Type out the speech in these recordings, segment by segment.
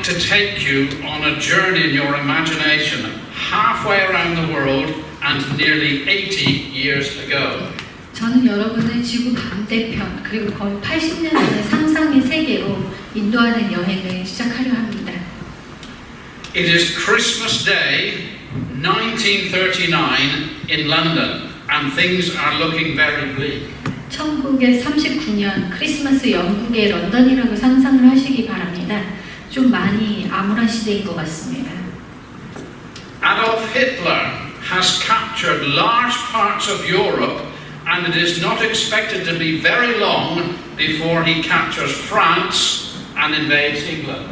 like to take you on a journey in your imagination halfway around the world and nearly 80 years ago. 저는 여러분을 지구 반대편 그리고 거의 80년 전의 상상의 세계로 인도하는 여행을 시작하려 합니다. It is Christmas Day 1939 in London and things are looking very bleak. 1939년 크리스마스 영국의 런던이라고 상상을 하시기 바랍니다. 좀 많이 암울한 시대인 것 같습니다. Adolf Hitler has captured large parts of Europe and it is not expected to be very long before he captures France and invades England.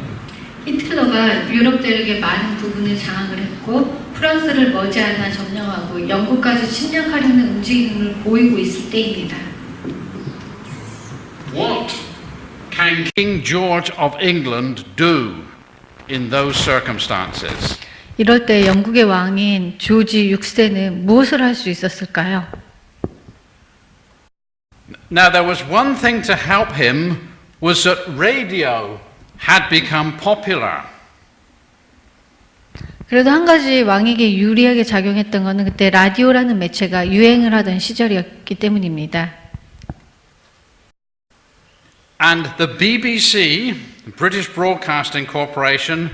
히틀러가 유럽 대륙의 많은 부분을 장악을 했고 프랑스를 머지않아 점령하고 영국까지 침략하려는 움직임을 보이고 있을 때입니다. What can King George of England do in those circumstances? 이럴 때 영국의 왕인 조지 6세는 무엇을 할 수 있었을까요? Now there was one thing to help him was that radio had become popular. 그래도 한 가지 왕에게 유리하게 작용했던 것은 그때 라디오라는 매체가 유행을 하던 시절이었기 때문입니다. And the BBC, British Broadcasting Corporation,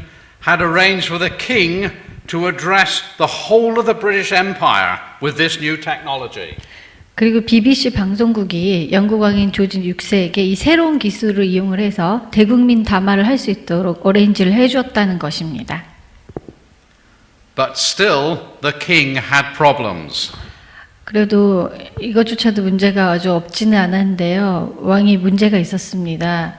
had arranged for the king to address the whole of the British Empire with this new technology. 그리고 BBC 방송국이 영국 왕인 조지 6세에게 이 새로운 기술을 이용을 해서 대국민 담화를 할 수 있도록 어레인지를 해주었다는 것입니다. But still, the king had problems. 그래도 이것조차도 문제가 아주 없지는 않았는데요. 왕이 문제가 있었습니다.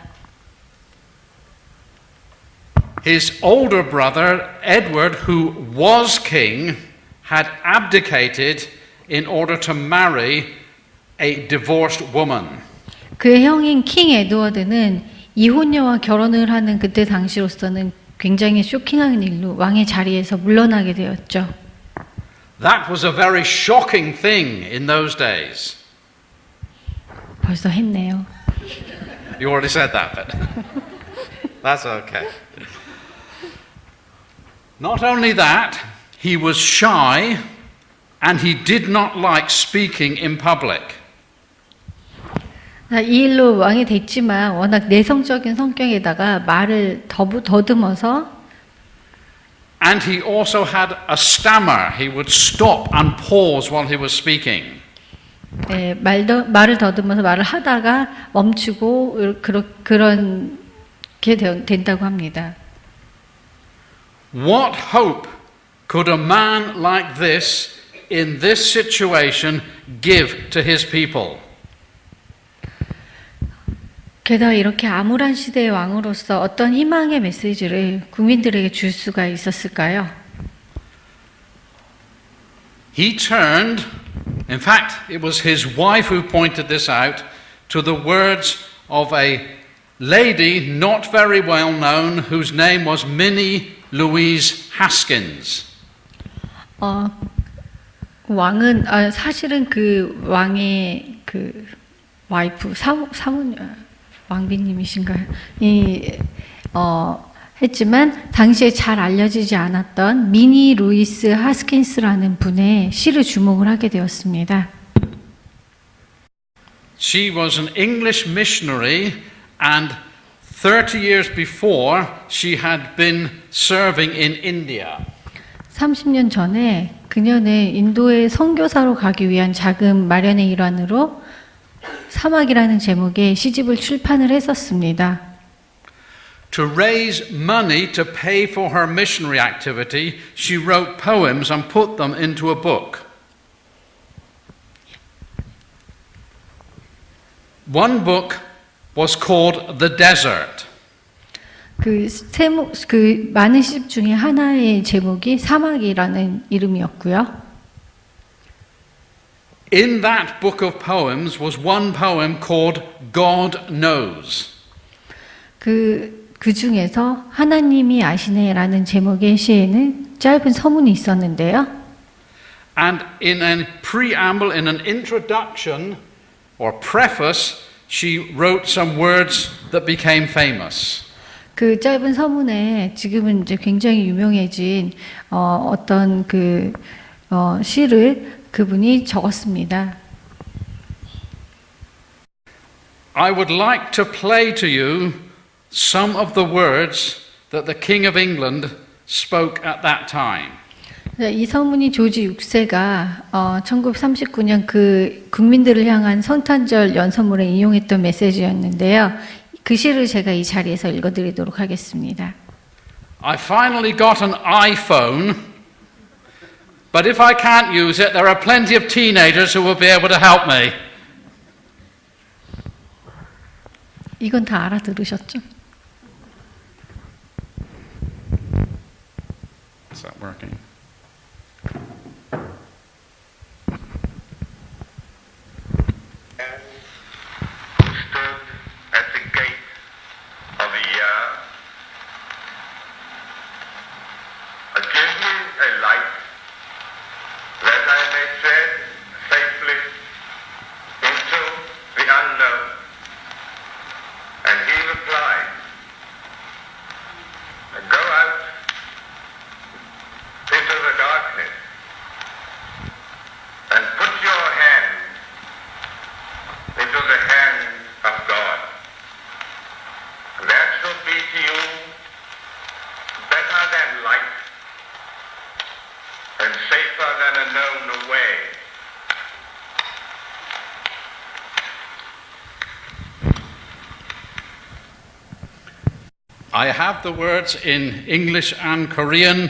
His older brother, Edward, who was king, had abdicated in order to marry a divorced woman. 그의 형인 킹 에드워드는 이혼녀와 결혼을 하는 그때 당시로서는 굉장히 쇼킹한 일로 왕의 자리에서 물러나게 되었죠. That was a very shocking thing in those days. 벌써 했네요. You already said that, but that's okay. Not only that, he was shy and he did not like speaking in public. 이 일로 왕이 됐지만 워낙 내성적인 성격에다가 말을 더듬어서 And he also had a stammer. He would stop and pause while he was speaking. 말을 더듬어서 말을 하다가 멈추고 그렇게 된다고 합니다. What hope could a man like this in this situation give to his people? 게다가 이렇게 암울한 시대의 왕으로서 어떤 희망의 메시지를 국민들에게 줄 수가 있었을까요? He turned, in fact, it was his wife who pointed this out, to the words of a lady not very well known whose name was Minnie Louise Haskins. 왕은 사실은 그 왕의 그 와이프 사모님 왕비님이신가요? 했지만 당시에 잘 알려지지 않았던 미니 루이스 하스킨스라는 분의 시를 주목을 하게 되었습니다. She was an English missionary and 30 years before she had been serving in India. 30년 전에 그녀는 인도의 선교사로 가기 위한 자금 마련의 일환으로 사막이라는 제목의 시집을 출판을 했었습니다. To raise money to pay for her missionary activity, she wrote poems and put them into a book. One book was called The Desert. 그 많은 시집 중에 하나의 제목이 사막이라는 이름이었고요. In that book of poems was one poem called God Knows. 그 중에서 하나님이 아시네라는 제목의 시에는 짧은 서문이 있었는데요. And in a preamble, in an introduction or preface, she wrote some words that became famous. 그 짧은 서문에 지금은 이제 굉장히 유명해진 어떤 시를 그분이 적었습니다. I would like to play to you some of the words that the King of England spoke at that time. 이 서문이 조지 6세가 1939년 그 국민들을 향한 성탄절 연설문에 인용했던 메시지였는데요. 그 시를 제가 이 자리에서 읽어드리도록 하겠습니다. I finally got an iPhone, but if I can't use it, there are plenty of teenagers who will be able to help me. 이건 다 알아들으셨죠? Is that working? Stood at the gate of the year. Give me a light that I may tread safely into the unknown. And he replied, go out into the darkness and put your hand into the hand of God. That shall be to you better than light and safer than a known way. I have the words in English and Korean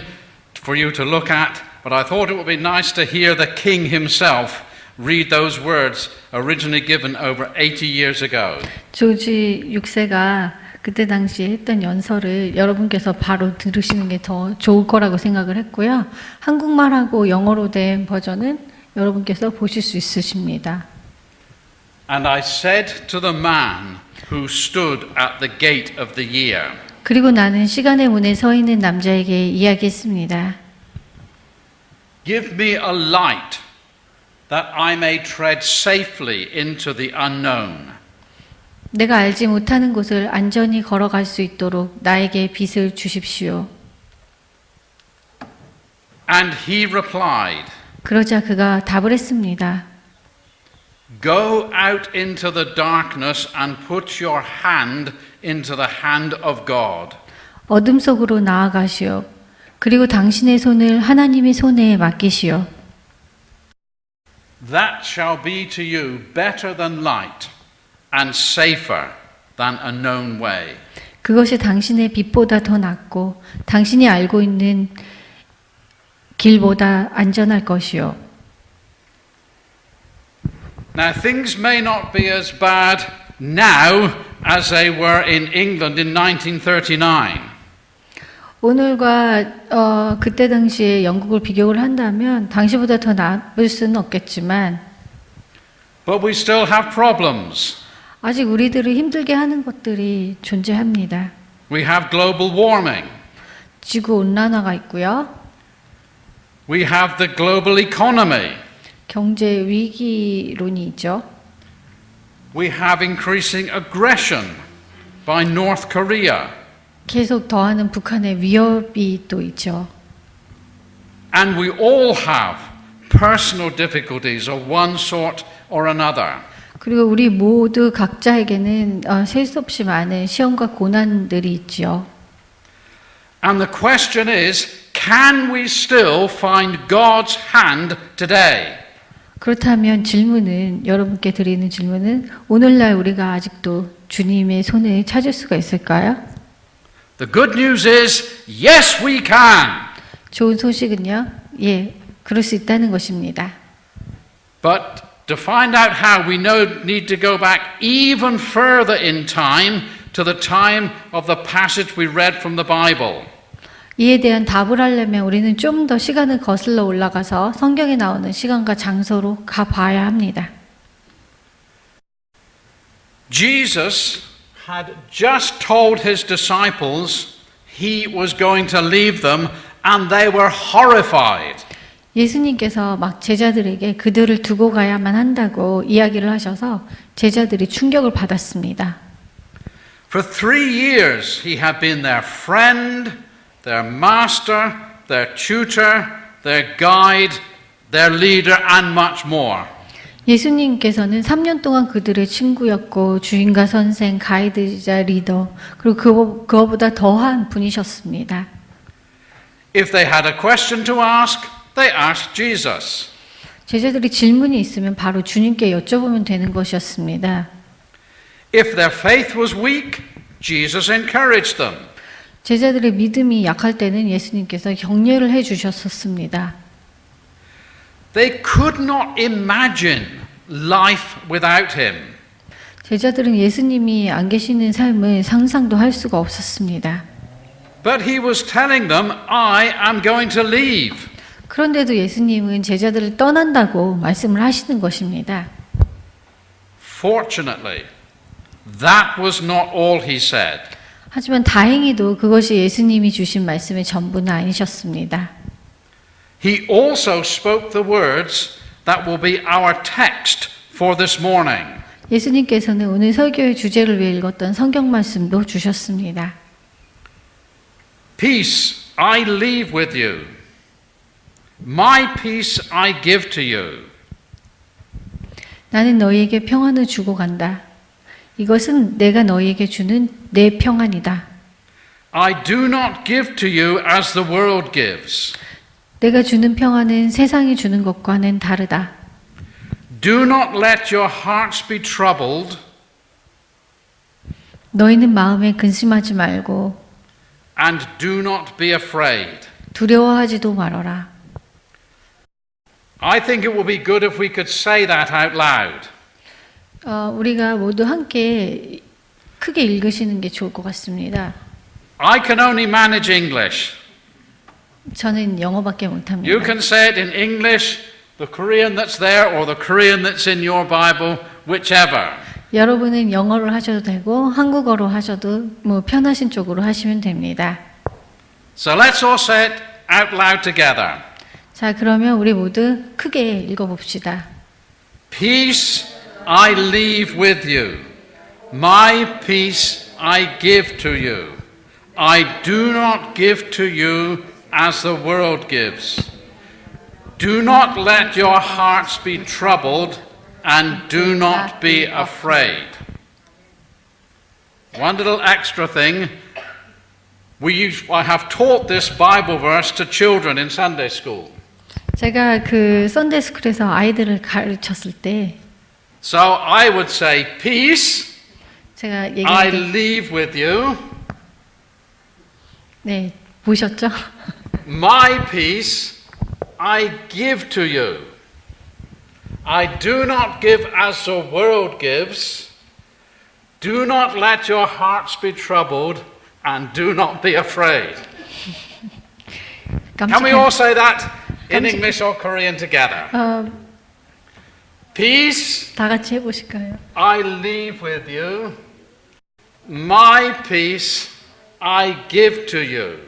for you to look at, but I thought it would be nice to hear the king himself read those words originally given over 80 years ago. 조지 6세가 그때 당시에 했던 연설을 여러분께서 바로 들으시는 게 더 좋을 거라고 생각을 했고요. 한국말하고 영어로 된 버전은 여러분께서 보실 수 있으십니다. And I said to the man who stood at the gate of the year, 그리고 나는 시간의 문에 서 있는 남자에게 이야기했습니다. Give me a light that I may tread safely into the unknown. 내가 알지 못하는 곳을 안전히 걸어갈 수 있도록 나에게 빛을 주십시오. And he replied, 그러자 그가 답을 했습니다. Go out into the darkness and put your hand into the hand of God. 어둠 속으로 나아가시오. 그리고 당신의 손을 하나님의 손에 맡기시오. That shall be to you better than light and safer than a known way. 그것이 당신의 빛보다 더 낫고 당신이 알고 있는 길보다 안전할 것이요. Now things may not be as bad now as they were in England in 1939. 오늘과 그때 당시에 영국을 비교를 한다면 당시보다 더 나쁠 수는 없겠지만 But we still have problems. 아직 우리들을 힘들게 하는 것들이 존재합니다. We have global warming. 지구 온난화가 있고요. We have the global economy. 경제 위기론이 있죠. We have increasing aggression by North Korea. 계속 더하는 북한의 위협이 또 있죠. And we all have personal difficulties of one sort or another. 그리고 우리 모두 각자에게는 셀 수 없이 많은 시험과 고난들이 있죠. And the question is, can we still find God's hand today? 그렇다면 질문은 여러분께 드리는 질문은 오늘날 우리가 아직도 주님의 손을 찾을 수가 있을까요? The good news is, yes, we can. 좋은 소식은요, 예, 그럴 수 있다는 것입니다. But to find out how, we need to go back even further in time to the time of the passage we read from the Bible. 이에 대한 답을 하려면 우리는 좀 더 시간을 거슬러 올라가서 성경에 나오는 시간과 장소로 가봐야 합니다. Jesus had just told his disciples he was going to leave them and they were horrified. 예수님께서 막 제자들에게 그들을 두고 가야만 한다고 이야기를 하셔서 제자들이 충격을 받았습니다. For 3 years he had been their friend, their master, their tutor, their guide, their leader, and much more. 예수님께서는 3년 동안 그들의 친구였고 주인과 선생, 가이드이자 리더, 그리고 그거보다 더한 분이셨습니다. If they had a question to ask, they asked Jesus. 제자들이 질문이 있으면 바로 주님께 여쭤보면 되는 것이었습니다. If their faith was weak, Jesus encouraged them. 제자들의 믿음이 약할 때는 예수님께서 격려를 해주셨었습니다. They could not imagine life without him. 제자들은 예수님이 안 계시는 삶을 상상도 할 수가 없었습니다. But he was telling them, I am going to leave. 그런데도 예수님은 제자들을 떠난다고 말씀을 하시는 것입니다. Fortunately, that was not all he said. 하지만 다행히도 그것이 예수님이 주신 말씀의 전부는 아니셨습니다. He also spoke the words that will be our text for this morning. 예수님께서는 오늘 설교의 주제를 위해 읽었던 성경 말씀도 주셨습니다. Peace I leave with you. My peace I give to you. 나는 너희에게 평안을 주고 간다. 이것은 내가 너희에게 주는 내 평안이다. I do not give to you as the world gives. 내가 주는 평안은 세상이 주는 것과는 다르다. Do not let your hearts be troubled. 너희는 마음에 근심하지 말고 And do not be afraid. 두려워하지도 말어라. I think it would be good if we could say that out loud. 우리가 모두 함께 크게 읽으시는 게 좋을 것 같습니다. I can only manage English. 저는 영어밖에 못합니다. You can say it in English, the Korean that's there, or the Korean that's in your Bible, whichever. 여러분은 영어로 하셔도 되고 한국어로 하셔도 뭐 편하신 쪽으로 하시면 됩니다. So let's all say it out loud together. 자, 그러면 우리 모두 크게 읽어봅시다. Peace I leave with you. My peace I give to you. I do not give to you as the world gives. Do not let your hearts be troubled and do not be afraid. One little extra thing. I have taught this Bible verse to children in Sunday school. 제가 그 썬데이 스쿨에서 아이들을 가르쳤을 때 So I would say, peace 제가 I 얘기할 때 leave with you. 네, 보셨죠? My peace I give to you. I do not give as the world gives. Do not let your hearts be troubled and do not be afraid. Can we all say that in English or Korean together? Peace 다 같이 해보실까요? I leave with you. My peace I give to you.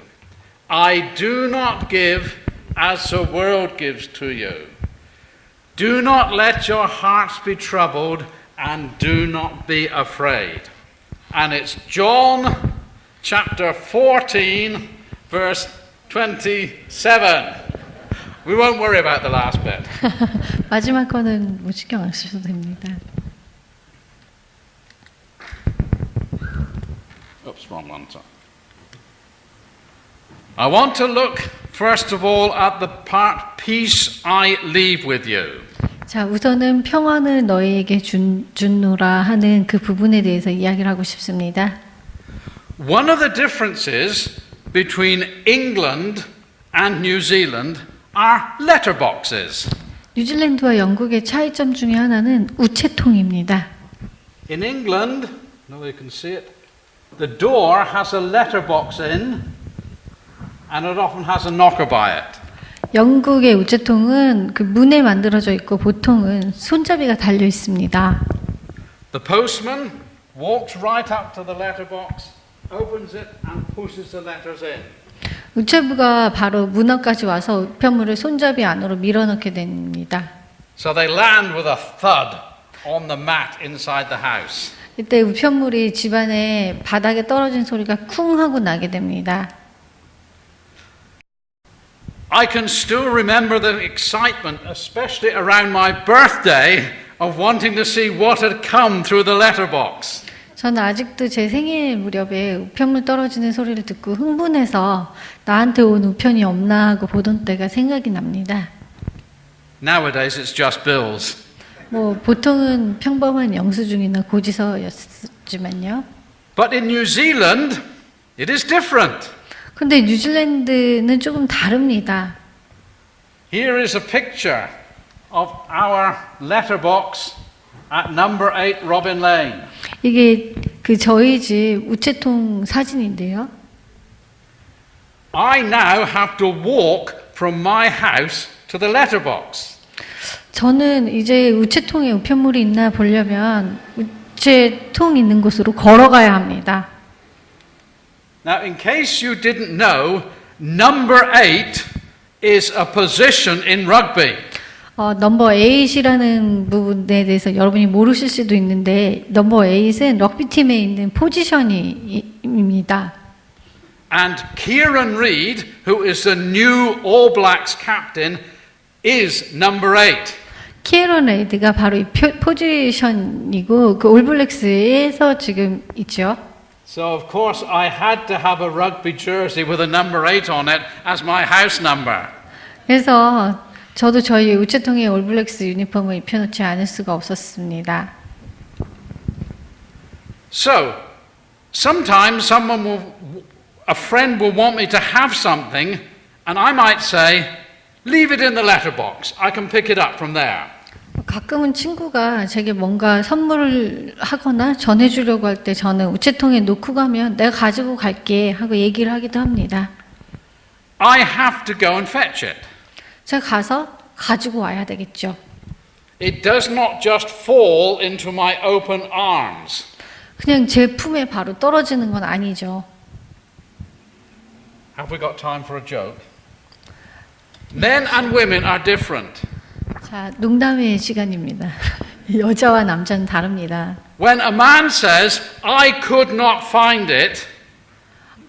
I do not give as the world gives to you. Do not let your hearts be troubled and do not be afraid. And it's John chapter 14, verse 27. We won't worry about the last bit. 마지막 거는 뭐 신경 안 쓰셔도 됩니다. Oops, wrong one. Sorry. I want to look first of all at the part peace I leave with you. 자, 우선은 평안을 너희에게 주노라 하는 그 부분에 대해서 이야기를 하고 싶습니다. One of the differences between England and New Zealand are letterboxes. 뉴질랜드와 영국의 차이점 중에 하나는 우체통입니다. In England, no, you can see it. The door has a letterbox in, and it often has a knocker by it. 영국의 우체통은 그 문에 만들어져 있고 보통은 손잡이가 달려 있습니다. The postman walks right up to the letterbox, opens it, and pushes the letters in. 우체부가 바로 문 앞까지 와서 우편물을 손잡이 안으로 밀어넣게 됩니다. So they land with a thud on the mat inside the house. 이때 우편물이 집안에 바닥에 떨어진 소리가 쿵 하고 나게 됩니다. I can still remember the excitement, especially around my birthday, of wanting to see what had come through the letterbox. 저는 아직도 제 생일 무렵에 우편물 떨어지는 소리를 듣고 흥분해서 나한테 온 우편이 없나 하고 보던 때가 생각이 납니다. Nowadays it's just bills. 뭐 보통은 평범한 영수증이나 고지서였지만요. But in New Zealand, it is different. 근데 뉴질랜드는 조금 다릅니다. Here is a picture of our letterbox at number 8 Robin Lane. 이게 그 저희 집 우체통 사진인데요. I now have to walk from my house to the letterbox. 저는 이제 우체통에 우편물이 있나 보려면 우체통 있는 곳으로 걸어가야 합니다. Now, in case you didn't know, number 8 is a position in rugby. 넘버 8이라는 부분에 대해서 여러분이 모르실 수도 있는데 넘버 8은 럭비팀에 있는 포지션입니다. And Kieran Reid, who is the new All Blacks captain, is number 8. 키에런 레이드가 바로 이 포지션이고 그 올블랙스에서 지금 있죠. So, of course, I had to have a rugby jersey with a number 8 on it as my house number. 그래서 저도 저희 우체통에 올블랙스 유니폼을 입혀놓지 않을 수가 없었습니다. So, sometimes a friend will want me to have something, and I might say, leave it in the letterbox. I can pick it up from there. 가끔은 친구가 제게 뭔가 선물을 하거나 전해주려고 할 때 저는 우체통에 놓고 가면 내가 가지고 갈게 하고 얘기를 하기도 합니다. I have to go and fetch it. 제가 가서 가지고 와야 되겠죠. It does not just fall into my open arms. 그냥 제 품에 바로 떨어지는 건 아니죠. Have we got time for a joke? Men and women are different. 자, 농담의 시간입니다. 여자와 남자는 다릅니다. When a man says, I could not find it,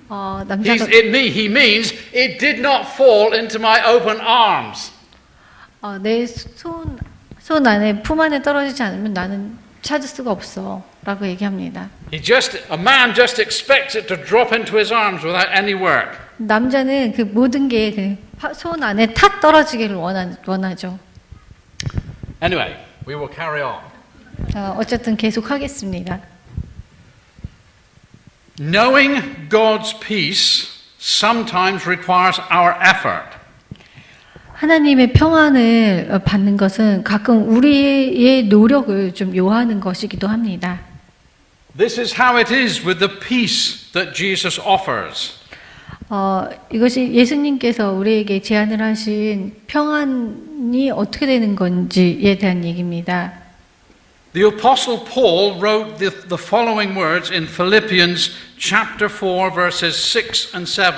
남자가 he means it did not fall into my open arms. 내 손 안에 품 안에 떨어지지 않으면 나는 찾을 수가 없어라고 얘기합니다. A man just expects it to drop into his arms without any work. 남자는 그 모든 게 그 손 안에 탁 떨어지기를 원하죠. Anyway, we will carry on. 어쨌든 계속 하겠습니다. Knowing God's peace sometimes requires our effort. 하나님의 평안을 받는 것은 가끔 우리의 노력을 좀 요하는 것이기도 합니다. This is how it is with the peace that Jesus offers. 이것이 예수님께서 우리에게 제안을 하신 평안이 어떻게 되는 건지에 대한 얘기입니다. The Apostle Paul wrote the following words in Philippians chapter 4 verses 6 and 7.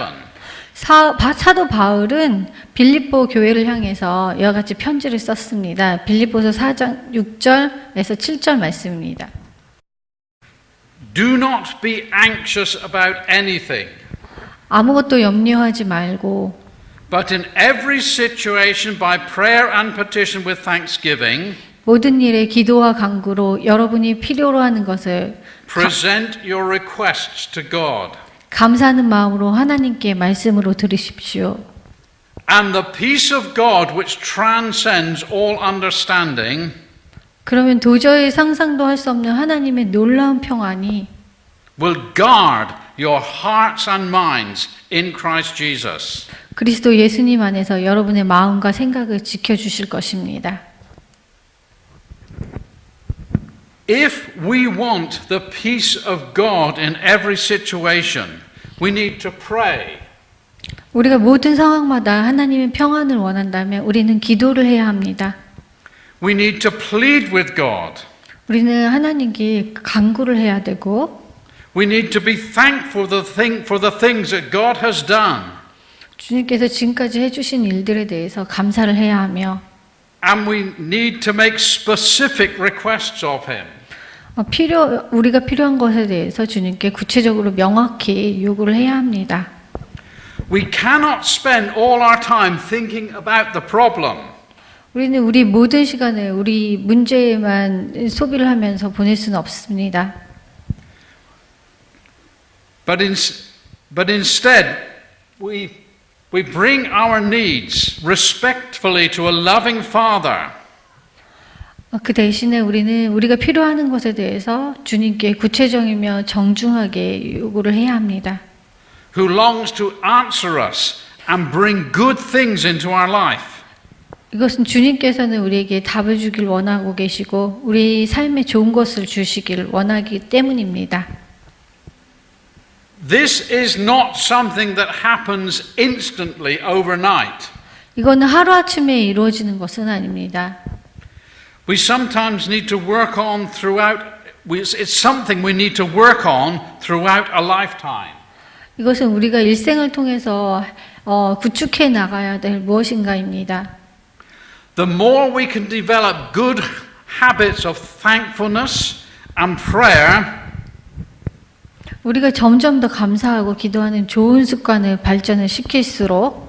사도 바울은 빌립보 교회를 향해서 이와 같이 편지를 썼습니다. 빌립보서 4장 6절에서 7절 말씀입니다. Do not be anxious about anything, 아무것도 염려하지 말고 but in every situation by prayer and petition with thanksgiving 모든 일에 기도와 간구로 여러분이 필요로 하는 것을 present your requests to God. 감사하는 마음으로 하나님께 말씀으로 드리십시오. And the peace of God which transcends all understanding 그러면 도저히 상상도 할 수 없는 하나님의 놀라운 평안이 will guard your hearts and minds in Christ Jesus. 그리스도 예수님 안에서 여러분의 마음과 생각을 지켜주실 것입니다. If we want the peace of God in every situation, we need to pray. 우리가 모든 상황마다 하나님의 평안을 원한다면 우리는 기도를 해야 합니다. We need to plead with God. 우리는 하나님께 간구를 해야 되고 We need to be thankful for the things that God has done. 주님께서 지금까지 해주신 일들에 대해서 감사를 해야 하며 And we need to make specific requests of Him. 우리가 필요한 것에 대해서 주님께 구체적으로 명확히 요구를 해야 합니다. We cannot spend all our time thinking about the problem. 우리는 우리 모든 시간을 우리 문제에만 소비를 하면서 보낼 수는 없습니다. But instead, we bring our needs respectfully to a loving Father 그 대신에 우리는 우리가 필요하는 것에 대해서 주님께 구체적이며 정중하게 요구를 해야 합니다. who longs to answer us and bring good things into our life. 이것은 주님께서는 우리에게 답을 주길 원하고 계시고 우리 삶에 좋은 것을 주시길 원하기 때문입니다. This is not something that happens instantly overnight. 이거는 하루아침에 이루어지는 것은 아닙니다. We sometimes need to work on throughout, it's something we need to work on throughout a lifetime. 이것은 우리가 일생을 통해서 구축해 나가야 될 무엇인가입니다. The more we can develop good habits of thankfulness and prayer, 우리가 점점 더 감사하고 기도하는 좋은 습관을 발전을 시킬수록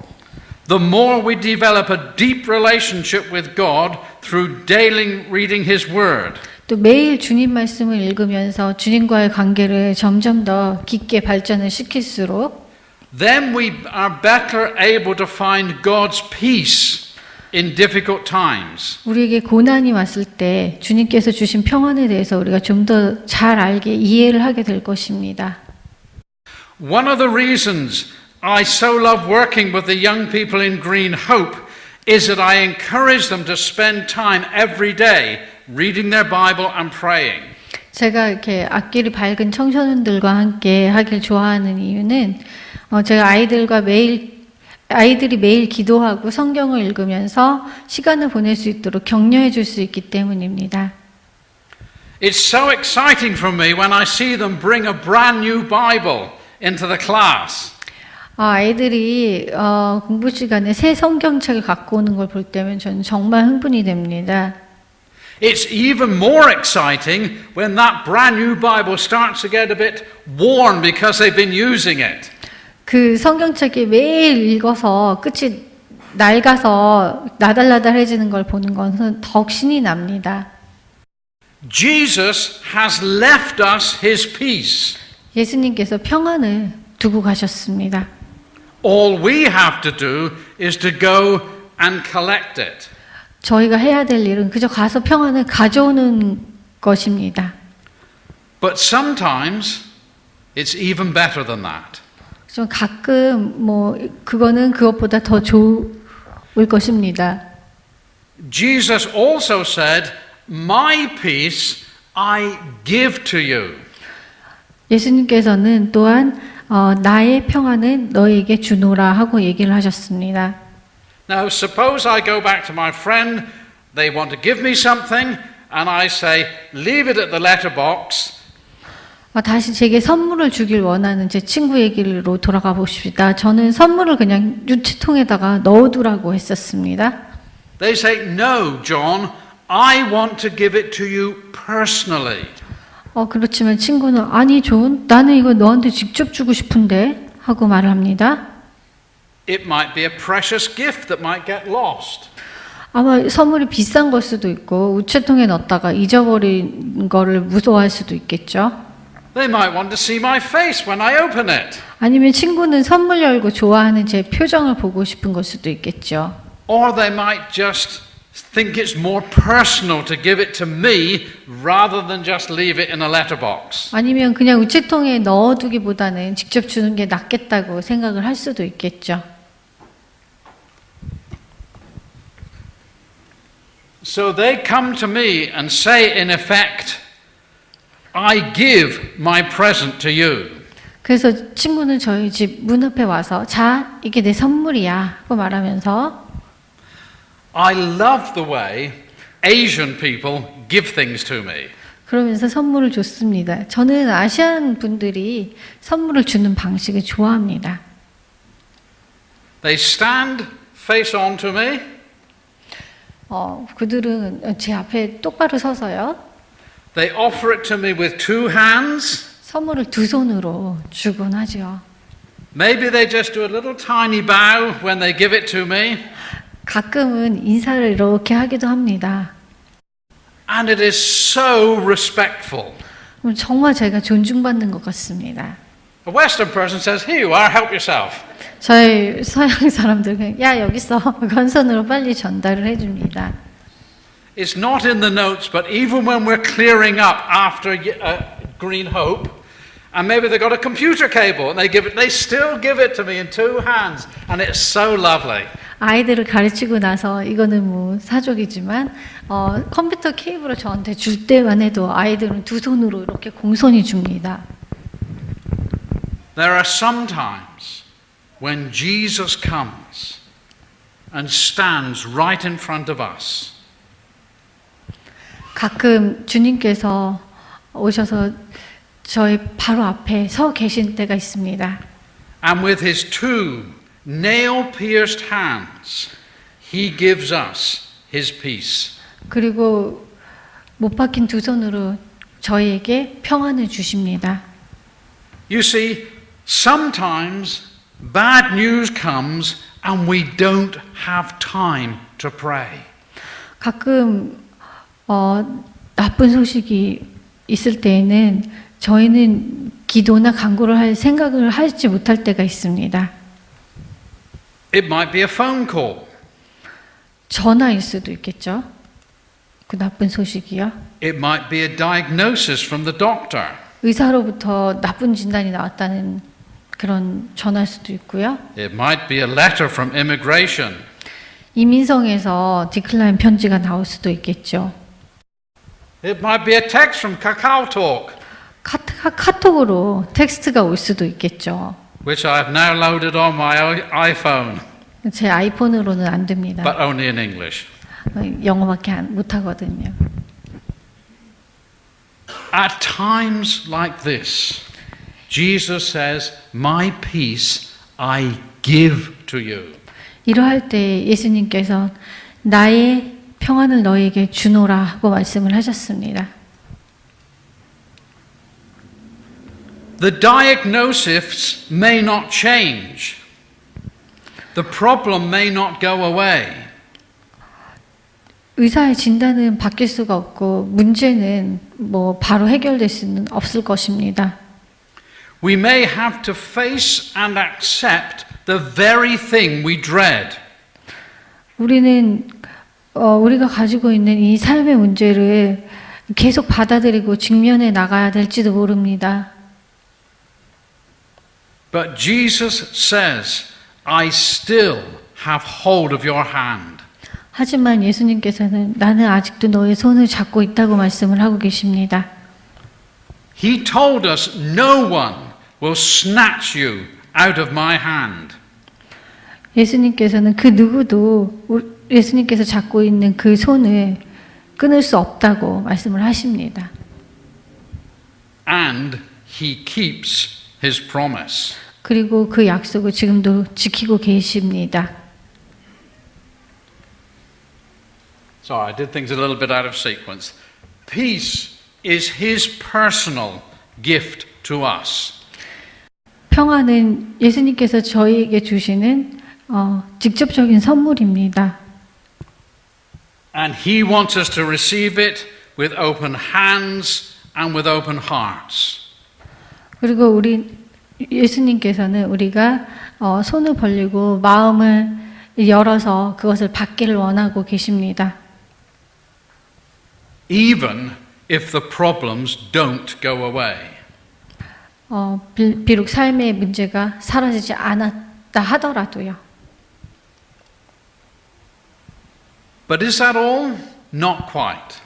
the more we develop a deep relationship with God through daily reading His Word. 또 매일 주님 말씀을 읽으면서 주님과의 관계를 점점 더 깊게 발전을 시킬수록 Then we are better able to find God's peace in difficult times. 우리에게 고난이 왔을 때 주님께서 주신 평안에 대해서 우리가 좀 더 잘 알게 이해를 하게 될 것입니다. One of the reasons I so love working with the young people in Green Hope is that I encourage them to spend time every day reading their Bible and praying. 제가 이렇게 앞길이 밝은 청소년들과 함께 하길 좋아하는 이유는 제가 아이들이 매일 기도하고 성경을 읽으면서 시간을 보낼 수 있도록 격려해 줄 수 있기 때문입니다. It's so exciting for me when I see them bring a brand new Bible into the class. 아이들이 공부 시간에 새 성경책을 갖고 오는 걸 볼 때면 저는 정말 흥분이 됩니다. It's even more exciting when that brand new Bible starts to get a bit worn because they've been using it. 그 성경책이 매일 읽어서 끝이 낡아서 나달나달해지는 걸 보는 것은 더욱 신이 납니다. Jesus has left us His peace. 예수님께서 평안을 두고 가셨습니다. All we have to do is to go and collect it. 저희가 해야 될 일은 그저 가서 평안을 가져오는 것입니다. But sometimes it's even better than that. 좀 가끔 그거는 그것보다 더 좋을 것입니다. Jesus also said, "My peace I give to you." 예수님께서는 또한 나의 평안을 너에게 주노라 하고 얘기를 하셨습니다. Now suppose I go back to my friend, they want to give me something, and I say, "Leave it at the letterbox." 다시 제게 선물을 주길 원하는 제 친구 얘기로 돌아가 봅시다. 저는 선물을 그냥 유치통에다가 넣어두라고 했었습니다. They say, "No, John, I want to give it to you personally." 그렇지만 친구는 아니 존, 나는 이거 너한테 직접 주고 싶은데 하고 말을 합니다. It might be a precious gift that might get lost. 아마 선물이 비싼 걸 수도 있고 우체통에 넣었다가 잊어버린 거를 무서워할 수도 있겠죠. They might want to see my face when I open it. 아니면 친구는 선물 열고 좋아하는 제 표정을 보고 싶은 걸 수도 있겠죠. Or they might just think it's more personal to give it to me rather than just leave it in a letterbox. 아니면 그냥 우체통에 넣어두기보다는 직접 주는 게 낫겠다고 생각을 할 수도 있겠죠. So they come to me and say in effect, I give my present to you. 그래서 친구는 저희 집 문 앞에 와서 자, 이게 내 선물이야 하고 말하면서 I love the way Asian people give things to me. 그러면서 선물을 줬습니다. 저는 아시안 분들이 선물을 주는 방식을 좋아합니다. They stand face on to me. 그들은 제 앞에 똑바로 서서요. They offer it to me with two hands. 선물을 두 손으로 주곤 하죠. Maybe they just do a little tiny bow when they give it to me. 가끔은 인사를 이렇게 하기도 합니다. And it is so respectful. 그럼 정말 제가 존중받는 것 같습니다. A Western person says, here you are, help yourself. 저희 서양 사람들은 야 여기 있어 건선으로 빨리 전달을 해줍니다. It's not in the notes, but even when we're clearing up after Green Hope, and maybe they've got a computer cable and they still give it to me in two hands, and it's so lovely. 아이들을 가르치고 나서 이거는 뭐 사족이지만 컴퓨터 케이블을 저한테 줄 때만 해도 아이들은 두 손으로 이렇게 공손히 줍니다. There are some times when Jesus comes and stands right in front of us. 가끔 주님께서 오셔서 저희 바로 앞에 서 계신 때가 있습니다. And with his two nail-pierced hands, he gives us his peace. 그리고 못 박힌 두 손으로 저희에게 평안을 주십니다. You see, sometimes bad news comes and we don't have time to pray. 가끔 나쁜 소식이 있을 때에는 저희는 기도나 간구를 할 생각을 하지 못할 때가 있습니다. It might be a phone call. 전화일 수도 있겠죠. 그 나쁜 소식이요. It might be a diagnosis from the doctor. 의사로부터 나쁜 진단이 나왔다는 그런 전화일 수도 있고요. It might be a letter from immigration. 이민성에서 디클라인 편지가 나올 수도 있겠죠. It might be a text from KakaoTalk, 카톡으로 텍스트가 올 수도 있겠죠. which I have now loaded on my iPhone, 제 아이폰으로는 안 됩니다. but only in English. 영어밖에 못 하거든요. At times like this, Jesus says, "My peace I give to you." 이러할 때 예수님께서 나의 평안을 너에게 주노라 하고 말씀을 하셨습니다. The diagnosis may not change. The problem may not go away. 의사의 진단은 바뀔 수가 없고 문제는 뭐 바로 해결될 수는 없을 것입니다. We may have to face and accept the very thing we dread. 우리는 우리가 가지고 있는 이 삶의 문제를 계속 받아들이고 직면해 나가야 될지도 모릅니다. But Jesus says, I still have hold of your hand. 하지만 예수님께서는 나는 아직도 너의 손을 잡고 있다고 말씀을 하고 계십니다. He told us no one will snatch you out of my hand. 예수님께서는 그 누구도 예수님께서 잡고 있는 그 손을 끊을 수 없다고 말씀을 하십니다. And he keeps his promise. 그리고 그 약속을 지금도 지키고 계십니다. Sorry, I did things a little bit out of sequence. Peace is his personal gift to us. 평안은 예수님께서 저희에게 주시는 직접적인 선물입니다. And he wants us to receive it with open hands and with open hearts. 그리고 예수님께서는 우리가 손을 벌리고 마음을 열어서 그것을 받기를 원하고 계십니다. Even if the problems don't go away. 비록 삶의 문제가 사라지지 않았다 하더라도요. But is that all? Not quite.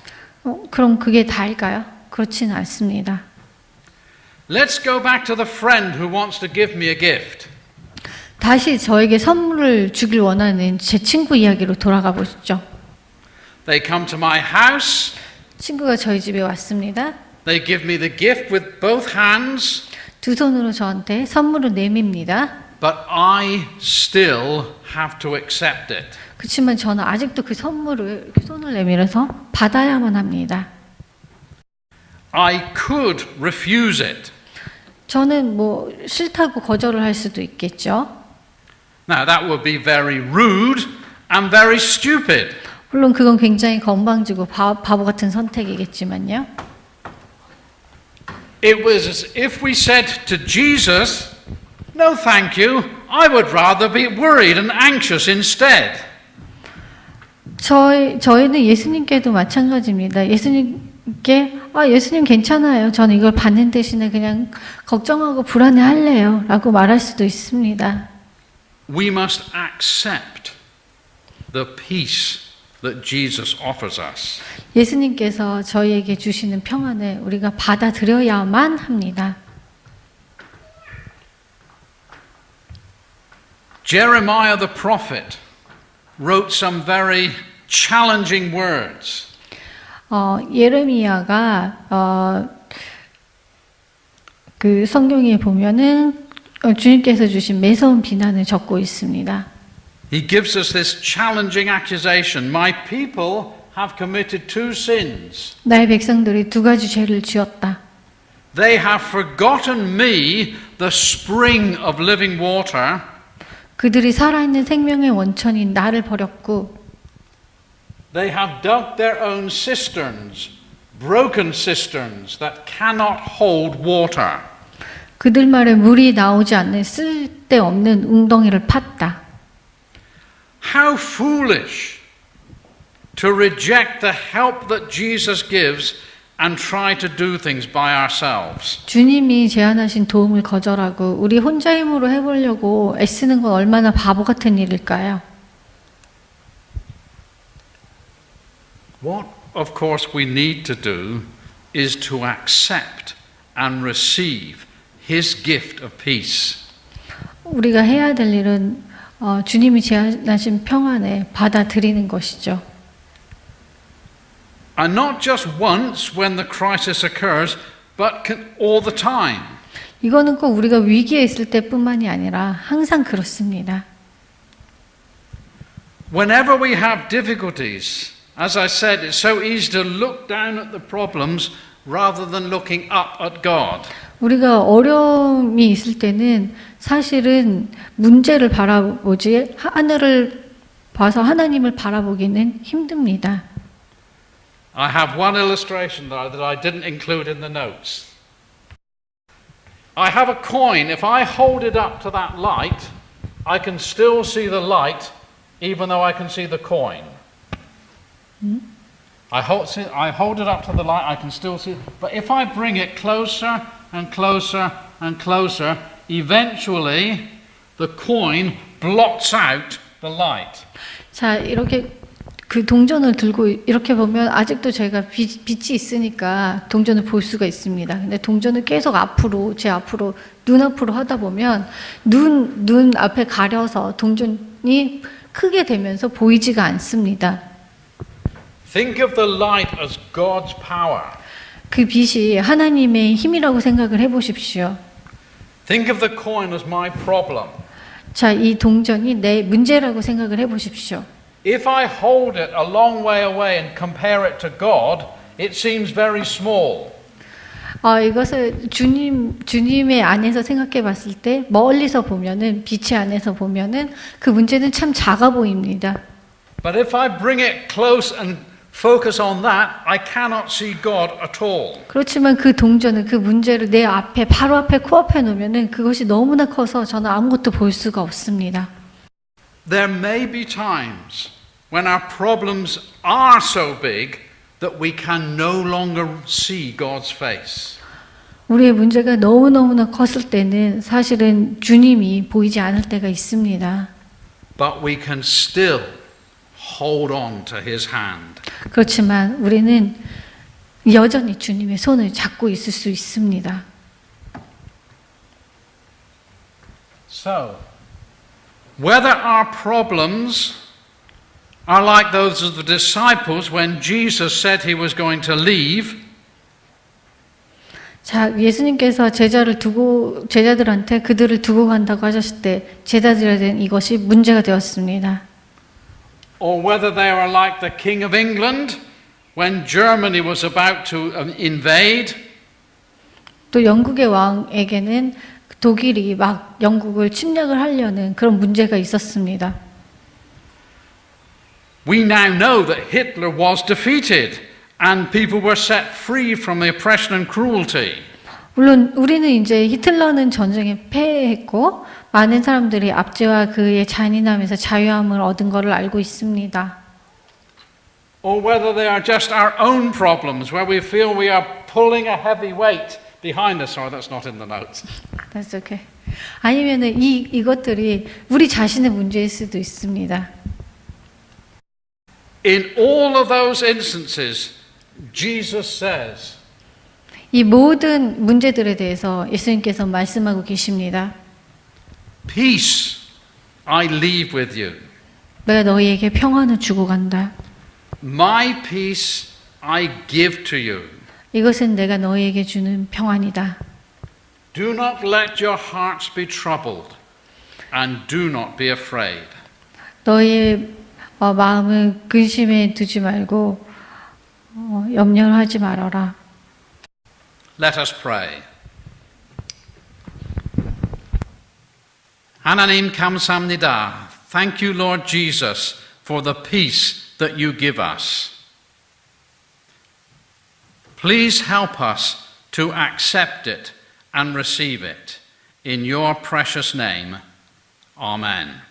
그럼 그게 다일까요? 그렇지는 않습니다. Let's go back to the friend who wants to give me a gift. 다시 저에게 선물을 주길 원하는 제 친구 이야기로 돌아가 보시죠. They come to my house. 친구가 저희 집에 왔습니다. They give me the gift with both hands. 두 손으로 저한테 선물을 내밉니다. But I still have to accept it. 그렇지만 저는 아직도 그 선물을 이렇게 손을 내밀어서 받아야만 합니다. I could refuse it. 저는 뭐 싫다고 거절을 할 수도 있겠죠. Now, that would be very rude and very stupid. 물론 그건 굉장히 건방지고 바보 같은 선택이겠지만요. It was as if we said to Jesus, no, thank you. I would rather be worried and anxious instead. 저희는 예수님께도 마찬가지입니다. 예수님 괜찮아요. 저는 이걸 받는 대신에 그냥 걱정하고 불안해 할래요. 라고 말할 수도 있습니다. We must accept the peace that Jesus offers us. 예수님께서 저희에게 주시는 평안을 우리가 받아들여야만 합니다. Jeremiah the prophet wrote some very challenging words. 예레미야가 그 성경에 보면은 주님께서 주신 매서운 비난을 적고 있습니다. He gives us this challenging accusation. My people have committed two sins. 나의 백성들이 두 가지 죄를 지었다. They have forgotten me, the spring of living water. 그들이 살아있는 생명의 원천인 나를 버렸고 They have dug their own cisterns, broken cisterns that cannot hold water. 그들만의 물이 나오지 않는 쓸데없는 웅덩이를 팠다. How foolish to reject the help that Jesus gives and try to do things by ourselves. 주님이 제안하신 도움을 거절하고 우리 혼자 힘으로 해보려고 애쓰는 건 얼마나 바보 같은 일일까요? What, of course, we need to do is to accept and receive His gift of peace. 우리가 해야 될 일은 주님이 제안하신 평안을 받아들이는 것이죠. And not just once when the crisis occurs, but all the time. 이거는 꼭 우리가 위기에 있을 때뿐만이 아니라 항상 그렇습니다. Whenever we have difficulties, as I said, it's so easy to look down at the problems rather than looking up at God. 우리가 어려움이 있을 때는 사실은 문제를 바라보지 하늘을 봐서 하나님을 바라보기는 힘듭니다. I have one illustration that I didn't include in the notes. I have a coin. If I hold it up to that light, I can still see the light even though I can see the coin. I hold it up to the light, I can still see. But if I bring it closer and closer and closer, eventually the coin blots out the light. 자, 이렇게 그 동전을 들고 이렇게 보면 아직도 제가 빛이 있으니까 동전을 볼 수가 있습니다. 근데 동전을 계속 제 앞으로 눈 앞으로 하다 보면 눈 앞에 가려서 동전이 크게 되면서 보이지가 않습니다. Think of the light as God's power. 그 빛이 하나님의 힘이라고 생각을 해보십시오. Think of the coin as my problem. 자, 이 동전이 내 문제라고 생각을 해보십시오. If I hold it a long way away and compare it to God, it seems very small. 이것을 주님의 안에서 생각해 봤을 때 멀리서 보면은 빛의 안에서 보면은 그 문제는 참 작아 보입니다. But if I bring it close and focus on that, I cannot see God at all. 그렇지만 그 동전은 그 문제를 내 앞에 바로 앞에 코앞에 놓으면은 그것이 너무나 커서 저는 아무것도 볼 수가 없습니다. There may be times when our problems are so big that we can no longer see God's face. 우리의 문제가 너무너무나 컸을 때는 사실은 주님이 보이지 않을 때가 있습니다. But we can still hold on to His hand. 그렇지만 우리는 여전히 주님의 손을 잡고 있을 수 있습니다. So, whether our problems are like those of the disciples when Jesus said He was going to leave, 자, 예수님께서 제자들한테 그들을 두고 간다고 하셨을 때 제자들에게는 이것이 문제가 되었습니다. or whether they are like the King of England when Germany was about to invade, 또 영국의 왕에게는 독일이 막 영국을 침략을 하려는 그런 문제가 있었습니다. we now know that Hitler was defeated and people were set free from the oppression and cruelty. 물론 우리는 이제 히틀러는 전쟁에 패했고 많은 사람들이 압제와 그의 잔인함에서 자유함을 얻은 것을 알고 있습니다. Or whether they are just our own problems where we feel we are pulling a heavy weight behind us. Sorry, that's not in the notes. That's okay. 아니면은 이것들이 우리 자신의 문제일 수도 있습니다. In all of those instances, Jesus says, 이 모든 문제들에 대해서 예수님께서 말씀하고 계십니다. Peace I leave with you. 내가 너희에게 평안을 주고 간다. My peace I give to you. 이것은 내가 너희에게 주는 평안이다. Do not let your hearts be troubled and do not be afraid. 너희의 마음을 근심에 두지 말고 염려를 하지 말아라. Let us pray. 하나님 감사합니다. Thank you, Lord Jesus, for the peace that you give us. Please help us to accept it and receive it. In your precious name, Amen.